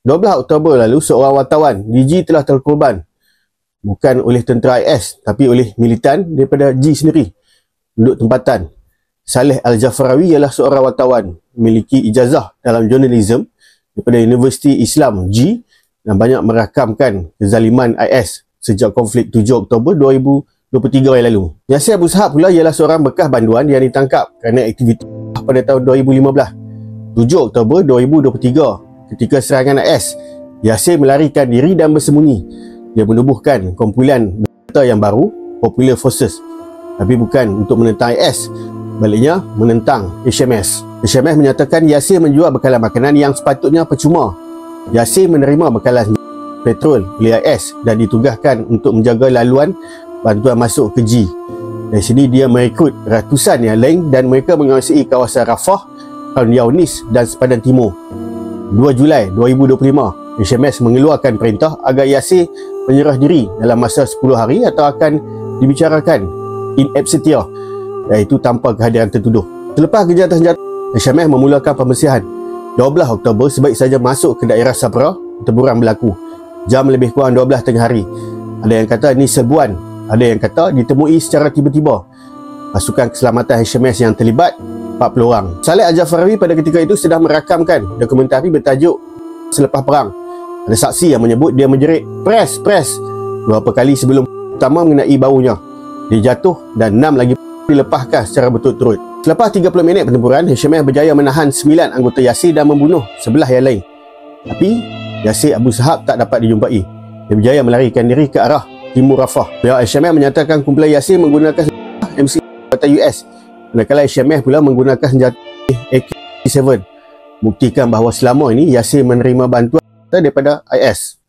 12 Oktober lalu, seorang wartawan DG telah terkorban bukan oleh tentera IS tapi oleh militan daripada G sendiri. Penduduk tempatan Saleh Al-Jafarawi ialah seorang wartawan memiliki ijazah dalam jurnalism daripada Universiti Islam G dan banyak merakamkan kezaliman IS sejak konflik 7 Oktober 2023 yang lalu. Yasir Abu Sahab pula ialah seorang bekas banduan yang ditangkap kerana aktiviti pada tahun 2015. 7 Oktober 2023, ketika serangan IS, Yasir melarikan diri dan bersembunyi. Dia menubuhkan kumpulan bersenjata yang baru, Popular Forces, tapi bukan untuk menentang IS, baliknya menentang HMS. HMS menyatakan Yasir menjual bekalan makanan yang sepatutnya percuma. Yasir menerima bekalan petrol oleh IS dan ditugaskan untuk menjaga laluan bantuan masuk ke G. Dari sini dia merekrut ratusan yang lain dan mereka menguasai kawasan Rafah, Khan Younis dan sepadan timur. 2 Julai 2025, HMS mengeluarkan perintah agar Yasir menyerah diri dalam masa 10 hari atau akan dibicarakan in absentia, iaitu tanpa kehadiran tertuduh. Selepas kejahatan senjata, HMS memulakan pembersihan. 12 Oktober sebaik saja masuk ke daerah Sabra, temburan berlaku. Jam lebih kurang 12 tengah hari. Ada yang kata ini serbuan, ada yang kata ditemui secara tiba-tiba. Pasukan keselamatan HMS yang terlibat 40 orang. Saleh Al-Jafarawi pada ketika itu sedang merakamkan dokumentari bertajuk Selepas Perang. Ada saksi yang menyebut dia menjerit press beberapa kali sebelum utama mengenai baunya. Dia jatuh dan 6 lagi dilepaskan secara berturut-turut. Selepas 30 minit pertempuran, HMS berjaya menahan 9 anggota Yasir dan membunuh 11 yang lain. Tapi Yasir Abu Sahab tak dapat dijumpai. Dia berjaya melarikan diri ke arah timur Rafah. Pihak HMS menyatakan kumpulan Yasir menggunakan MC buatan US, manakala HMS pula menggunakan senjata AK-47, buktikan bahawa selama ini Yasir menerima bantuan daripada IS.